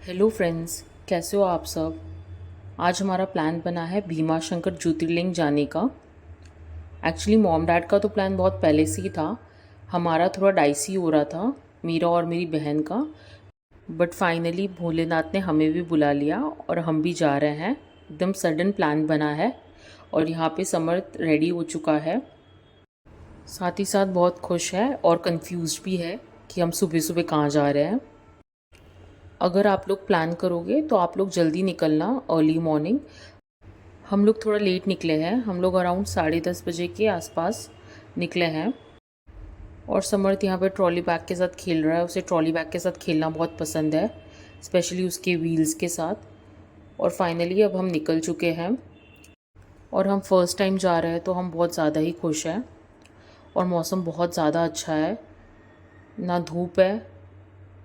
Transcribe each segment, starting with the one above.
Hello friends, कैसे हो आप सब। आज हमारा प्लान बना है भीमा शंकर ज्योतिर्लिंग जाने का। एक्चुअली मॉम डैड का तो प्लान बहुत पहले से ही था। हमारा थोड़ा डाइसी हो रहा था, मेरा और मेरी बहन का। बट फाइनली भोलेनाथ ने हमें भी बुला लिया और हम भी जा रहे हैं। एकदम सडन प्लान बना है और यहाँ पे समर्थ रेडी हो चुका है। साथ ही साथ बहुत खुश है और कंफ्यूज्ड भी है कि हम सुबह सुबह कहाँ जा रहे हैं। अगर आप लोग प्लान करोगे तो आप लोग जल्दी निकलना, अर्ली मॉर्निंग। हम लोग थोड़ा लेट निकले हैं, हम लोग अराउंड 10:30 बजे के आसपास निकले हैं। और समर्थ यहाँ पे ट्रॉली बैग के साथ खेल रहा है, उसे ट्रॉली बैग के साथ खेलना बहुत पसंद है, स्पेशली उसके व्हील्स के साथ। और फाइनली अब हम निकल चुके हैं और हम फर्स्ट टाइम जा रहे हैं तो हम बहुत ज़्यादा ही खुश हैं। और मौसम बहुत ज़्यादा अच्छा है, ना धूप है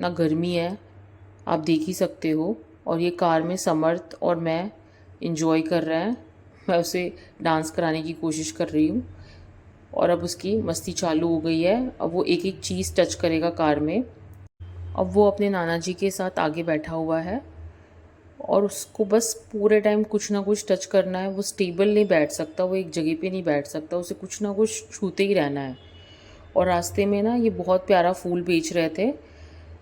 ना गर्मी है, आप देख ही सकते हो। और ये कार में समर्थ और मैं इंजॉय कर रहे हैं। मैं उसे डांस कराने की कोशिश कर रही हूँ और अब उसकी मस्ती चालू हो गई है। अब वो एक एक चीज़ टच करेगा कार में। अब वो अपने नाना जी के साथ आगे बैठा हुआ है और उसको बस पूरे टाइम कुछ ना कुछ टच करना है। वो स्टेबल नहीं बैठ सकता, वो एक जगह पे नहीं बैठ सकता, उसे कुछ ना कुछ छूते ही रहना है। और रास्ते में ना ये बहुत प्यारा फूल बेच रहे थे,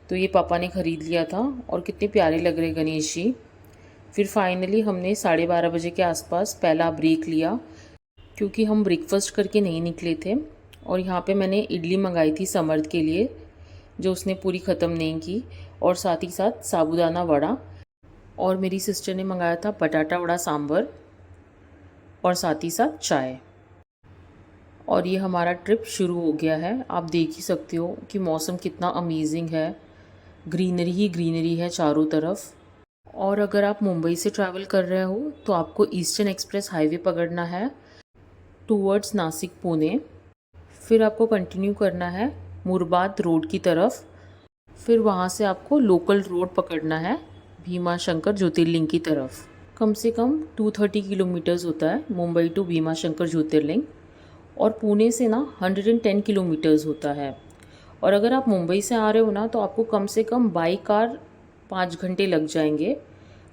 तो ये पापा ने ख़रीद लिया था और कितने प्यारे लग रहे गणेश जी। फिर फाइनली हमने 12:30 बजे के आसपास पहला ब्रेक लिया, क्योंकि हम ब्रेकफास्ट करके नहीं निकले थे। और यहाँ पे मैंने इडली मंगाई थी समर्थ के लिए, जो उसने पूरी ख़त्म नहीं की। और साथ ही साथ साबूदाना वड़ा। और मेरी सिस्टर ने मंगाया था बटाटा वड़ा सांभर और साथ ही साथ चाय। और ये हमारा ट्रिप शुरू हो गया है। आप देख ही सकते हो कि मौसम कितना अमेजिंग है, ग्रीनरी ही ग्रीनरी है चारों तरफ। और अगर आप मुंबई से ट्रैवल कर रहे हो तो आपको ईस्टर्न एक्सप्रेस हाईवे पकड़ना है टूवर्ड्स नासिक पुणे। फिर आपको कंटिन्यू करना है मुरबाद रोड की तरफ। फिर वहाँ से आपको लोकल रोड पकड़ना है भीमा शंकर ज्योतिर्लिंग की तरफ। कम से कम 230 किलोमीटर्स होता है मुंबई टू भीमा शंकर ज्योतिर्लिंग। और पुणे से ना 110 किलोमीटर्स होता है। और अगर आप मुंबई से आ रहे हो ना तो आपको कम से कम बाई कार 5 घंटे लग जाएंगे।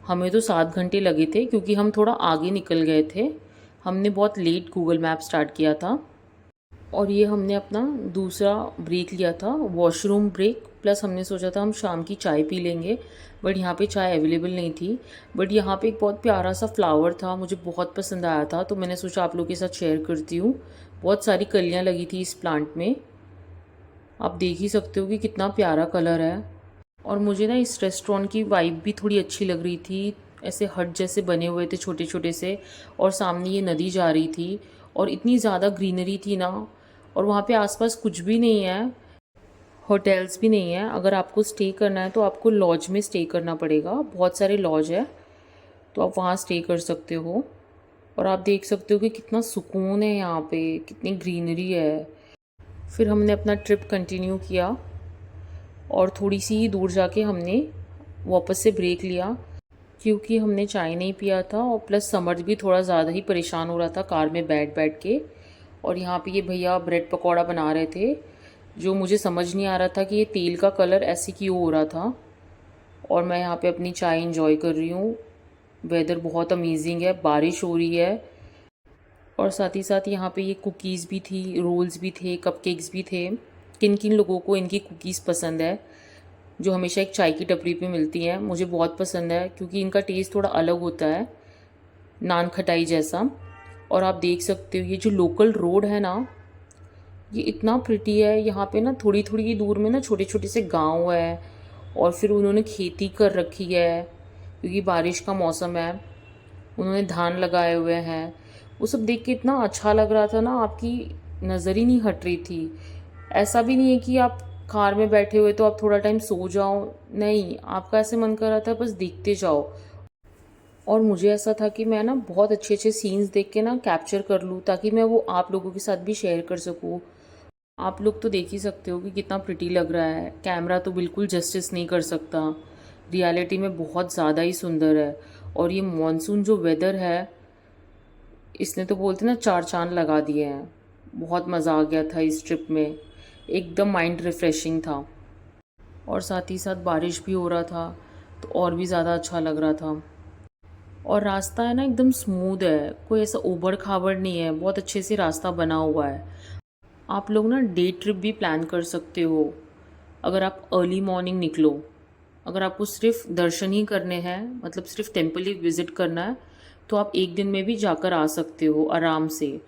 हमें तो 7 घंटे लगे थे, क्योंकि हम थोड़ा आगे निकल गए थे। हमने बहुत लेट गूगल मैप स्टार्ट किया था। और ये हमने अपना दूसरा ब्रेक लिया था, वॉशरूम ब्रेक। प्लस हमने सोचा था हम शाम की चाय पी लेंगे, बट यहाँ पे चाय अवेलेबल नहीं थी। बट यहाँ पे एक बहुत प्यारा सा फ्लावर था, मुझे बहुत पसंद आया था, तो मैंने सोचा आप लोगों के साथ शेयर करती हूँ। बहुत सारी कलियाँ लगी थी इस प्लांट में, आप देख ही सकते हो कि कितना प्यारा कलर है। और मुझे ना इस रेस्टोरेंट की वाइब भी थोड़ी अच्छी लग रही थी। ऐसे हट जैसे बने हुए थे छोटे छोटे से, और सामने ये नदी जा रही थी और इतनी ज़्यादा ग्रीनरी थी ना। और वहाँ पे आसपास कुछ भी नहीं है, होटल्स भी नहीं है। अगर आपको स्टे करना है तो आपको लॉज में स्टे करना पड़ेगा, बहुत सारे लॉज है, तो आप वहाँ स्टे कर सकते हो। और आप देख सकते हो कि कितना सुकून है यहाँ पे, कितनी ग्रीनरी है। फिर हमने अपना ट्रिप कंटिन्यू किया और थोड़ी सी ही दूर जाके हमने वापस से ब्रेक लिया, क्योंकि हमने चाय नहीं पिया था और प्लस समर्थ भी थोड़ा ज़्यादा ही परेशान हो रहा था कार में बैठ बैठ के। और यहाँ पे ये भैया ब्रेड पकौड़ा बना रहे थे, जो मुझे समझ नहीं आ रहा था कि ये तेल का कलर ऐसे क्यों हो रहा था। और मैं यहाँ पे अपनी चाय इंजॉय कर रही हूँ। वेदर बहुत अमेजिंग है, बारिश हो रही है। और साथ ही साथ यहाँ पे ये कुकीज़ भी थी, रोल्स भी थे, कपकेक्स भी थे। किन किन लोगों को इनकी कुकीज़ पसंद है, जो हमेशा एक चाय की टपरी पे मिलती हैं, मुझे बहुत पसंद है, क्योंकि इनका टेस्ट थोड़ा अलग होता है, नान खटाई जैसा। और आप देख सकते हो ये जो लोकल रोड है ना, ये इतना प्रिटी है। यहाँ पे ना थोड़ी थोड़ी ही दूर में ना छोटे छोटे से गांव है, और फिर उन्होंने खेती कर रखी है, क्योंकि बारिश का मौसम है। उन्होंने धान लगाए हुए हैं। वो सब देख के इतना अच्छा लग रहा था ना, आपकी नज़र ही नहीं हट रही थी। ऐसा भी नहीं है कि आप कार में बैठे हुए तो आप थोड़ा टाइम सो जाओ, नहीं, आपका ऐसे मन कर रहा था बस देखते जाओ। और मुझे ऐसा था कि मैं ना बहुत अच्छे अच्छे सीन्स देख के ना कैप्चर कर लूँ, ताकि मैं वो आप लोगों के साथ भी शेयर कर सकूँ। आप लोग तो देख ही सकते हो कि कितना प्रिटी लग रहा है, कैमरा तो बिल्कुल जस्टिस नहीं कर सकता, रियलिटी में बहुत ज़्यादा ही सुंदर है। और ये मॉनसून जो वेदर है, इसने तो बोलते ना चार चांद लगा दिए हैं। बहुत मज़ा आ गया था इस ट्रिप में, एकदम माइंड रिफ़्रेशिंग था। और साथ ही साथ बारिश भी हो रहा था, तो और भी ज़्यादा अच्छा लग रहा था। और रास्ता है ना एकदम स्मूथ है, कोई ऐसा ऊबड़ खाबड़ नहीं है, बहुत अच्छे से रास्ता बना हुआ है। आप लोग ना डे ट्रिप भी प्लान कर सकते हो अगर आप अर्ली मॉर्निंग निकलो। अगर आपको सिर्फ दर्शन ही करने हैं, मतलब सिर्फ टेंपल ही विज़िट करना है, तो आप एक दिन में भी जाकर आ सकते हो आराम से।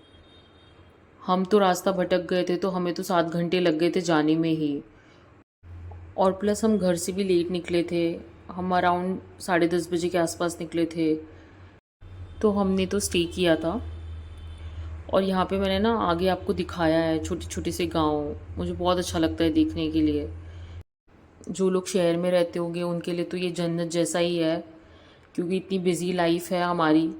हम तो रास्ता भटक गए थे तो हमें तो 7 घंटे लग गए थे जाने में ही। और प्लस हम घर से भी लेट निकले थे, हम अराउंड 10:30 बजे के आसपास निकले थे, तो हमने तो स्टे किया था। और यहाँ पे मैंने ना आगे आपको दिखाया है छोटे छोटे से गांव, मुझे बहुत अच्छा लगता है देखने के लिए। जो लोग शहर में रहते होंगे उनके लिए तो ये जन्नत जैसा ही है, क्योंकि इतनी बिज़ी लाइफ है हमारी।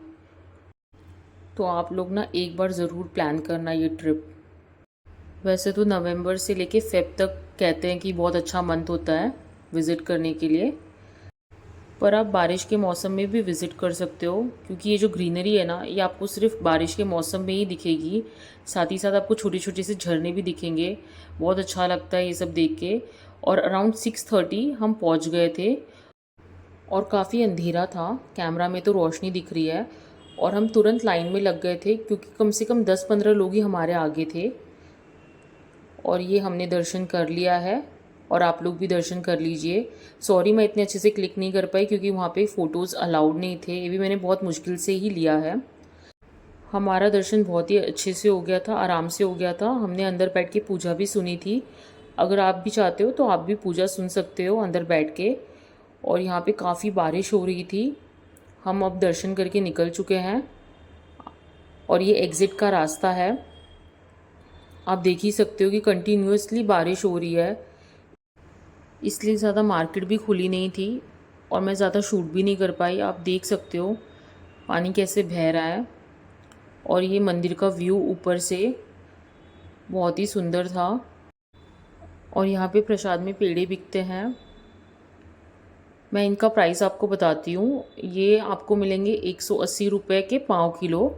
तो आप लोग ना एक बार ज़रूर प्लान करना ये ट्रिप। वैसे तो नवंबर से लेके फेब तक कहते हैं कि बहुत अच्छा मंथ होता है विज़िट करने के लिए, पर आप बारिश के मौसम में भी विज़िट कर सकते हो, क्योंकि ये जो ग्रीनरी है ना ये आपको सिर्फ बारिश के मौसम में ही दिखेगी। साथ ही साथ आपको छोटे छोटे से झरने भी दिखेंगे, बहुत अच्छा लगता है ये सब देख के। और अराउंड 6:30 हम पहुंच गए थे, और काफ़ी अंधेरा था, कैमरा में तो रोशनी दिख रही है। और हम तुरंत लाइन में लग गए थे, क्योंकि कम से कम 10-15 लोग ही हमारे आगे थे। और ये हमने दर्शन कर लिया है, और आप लोग भी दर्शन कर लीजिए। सॉरी मैं इतने अच्छे से क्लिक नहीं कर पाई, क्योंकि वहाँ पे फ़ोटोज़ अलाउड नहीं थे, ये भी मैंने बहुत मुश्किल से ही लिया है। हमारा दर्शन बहुत ही अच्छे से हो गया था, आराम से हो गया था। हमने अंदर बैठ के पूजा भी सुनी थी। अगर आप भी चाहते हो तो आप भी पूजा सुन सकते हो अंदर बैठ के। और यहाँ पे काफ़ी बारिश हो रही थी। हम अब दर्शन करके निकल चुके हैं, और ये एग्ज़िट का रास्ता है। आप देख ही सकते हो कि कंटिन्यूअसली बारिश हो रही है, इसलिए ज़्यादा मार्केट भी खुली नहीं थी, और मैं ज़्यादा शूट भी नहीं कर पाई। आप देख सकते हो पानी कैसे बह रहा है, और ये मंदिर का व्यू ऊपर से बहुत ही सुंदर था। और यहाँ पे प्रसाद में पेड़े बिकते हैं। मैं इनका प्राइस आपको बताती हूँ। ये आपको मिलेंगे 180 रुपये के 5 किलो,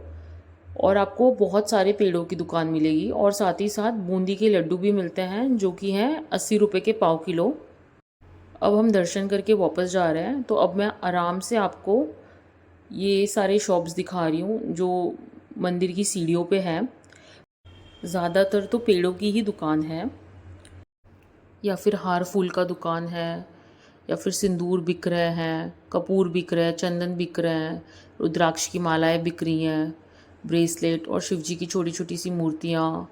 और आपको बहुत सारे पेड़ों की दुकान मिलेगी। और साथ ही साथ बूंदी के लड्डू भी मिलते हैं, जो कि हैं 80 रुपये के 5 किलो। अब हम दर्शन करके वापस जा रहे हैं, तो अब मैं आराम से आपको ये सारे शॉप्स दिखा रही हूँ जो मंदिर की सीढ़ियों पे हैं। ज़्यादातर तो पेड़ों की ही दुकान है, या फिर हार फूल का दुकान है, या फिर सिंदूर बिक रहे हैं, कपूर बिक रहे हैं, चंदन बिक रहे हैं, रुद्राक्ष की मालाएं बिक रही हैं, ब्रेसलेट और शिव जी की छोटी छोटी सी मूर्तियाँ,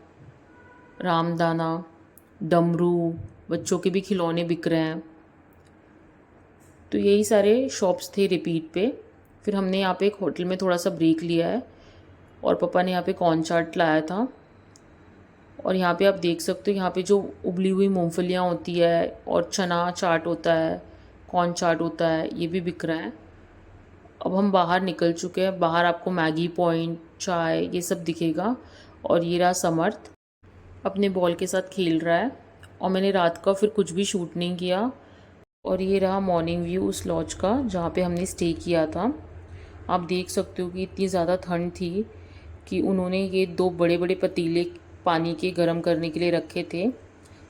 रामदाना, डमरू, बच्चों के भी खिलौने बिक रहे हैं। तो यही सारे शॉप्स थे रिपीट पे। फिर हमने यहाँ पे एक होटल में थोड़ा सा ब्रेक लिया है, और पापा ने यहाँ पे कॉर्न चाट लाया था। और यहाँ पे आप देख सकते हो, यहाँ पे जो उबली हुई मूंगफलियाँ होती है, और चना चाट होता है, कॉर्न चाट होता है, ये भी बिक रहा है। अब हम बाहर निकल चुके हैं, बाहर आपको मैगी पॉइंट, चाय, ये सब दिखेगा। और ये रहा समर्थ अपने बॉल के साथ खेल रहा है। और मैंने रात का फिर कुछ भी शूट नहीं किया। और ये रहा मॉर्निंग व्यू उस लॉज का जहाँ पे हमने स्टे किया था। आप देख सकते हो कि इतनी ज़्यादा ठंड थी कि उन्होंने ये 2 बड़े बड़े पतीले पानी के गर्म करने के लिए रखे थे।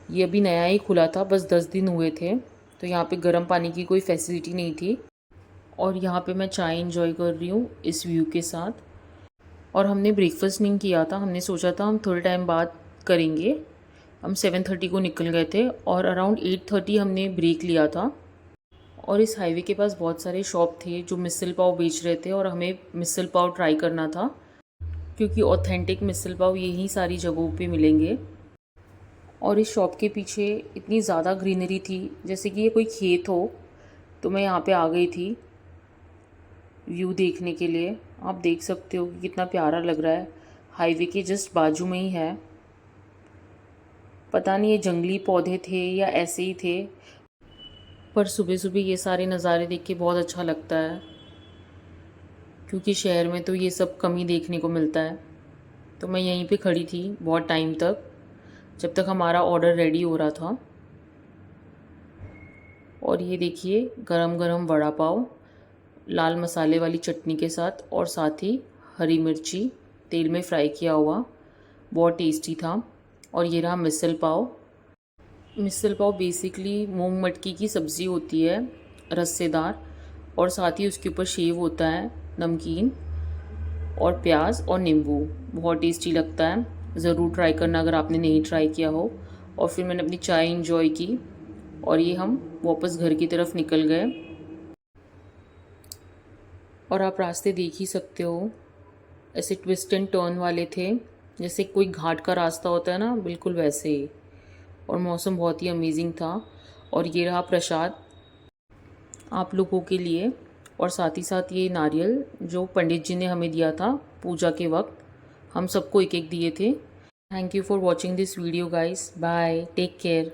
ये अभी नया ही खुला था, बस 10 दिन हुए थे, तो यहाँ पे गर्म पानी की कोई फैसिलिटी नहीं थी। और यहाँ पे मैं चाय इंजॉय कर रही हूँ इस व्यू के साथ। और हमने ब्रेकफास्ट नहीं किया था, हमने सोचा था हम थोड़े टाइम बाद करेंगे। हम 7:30 को निकल गए थे, और अराउंड 8:30 हमने ब्रेक लिया था। और इस हाईवे के पास बहुत सारे शॉप थे जो मिसल पाव बेच रहे थे, और हमें मिसल पाव ट्राई करना था, क्योंकि ऑथेंटिक मिसल पाव यहीं सारी जगहों पे मिलेंगे। और इस शॉप के पीछे इतनी ज़्यादा ग्रीनरी थी, जैसे कि ये कोई खेत हो। तो मैं यहाँ पे आ गई थी व्यू देखने के लिए। आप देख सकते हो कि कितना प्यारा लग रहा है, हाईवे के जस्ट बाजू में ही है। पता नहीं ये जंगली पौधे थे या ऐसे ही थे, पर सुबह सुबह ये सारे नज़ारे देख के बहुत अच्छा लगता है, क्योंकि शहर में तो ये सब कम ही देखने को मिलता है। तो मैं यहीं पे खड़ी थी बहुत टाइम तक, जब तक हमारा ऑर्डर रेडी हो रहा था। और ये देखिए गरम गरम वड़ा पाव लाल मसाले वाली चटनी के साथ, और साथ ही हरी मिर्ची तेल में फ्राई किया हुआ, बहुत टेस्टी था। और ये रहा मिसल पाव। मिसल पाव बेसिकली मूंग मटकी की सब्ज़ी होती है, रस्सेदार, और साथ ही उसके ऊपर शेव होता है नमकीन और प्याज और नींबू। बहुत टेस्टी लगता है, ज़रूर ट्राई करना अगर आपने नहीं ट्राई किया हो। और फिर मैंने अपनी चाय इंजॉय की और ये हम वापस घर की तरफ निकल गए। और आप रास्ते देख ही सकते हो, ऐसे ट्विस्ट एंड टर्न वाले थे, जैसे कोई घाट का रास्ता होता है ना, बिल्कुल वैसे ही। और मौसम बहुत ही अमेजिंग था। और ये रहा प्रसाद आप लोगों के लिए, और साथ ही साथ ये नारियल जो पंडित जी ने हमें दिया था पूजा के वक्त, हम सबको एक एक दिए थे। Thank you for watching this video guys, bye, take care.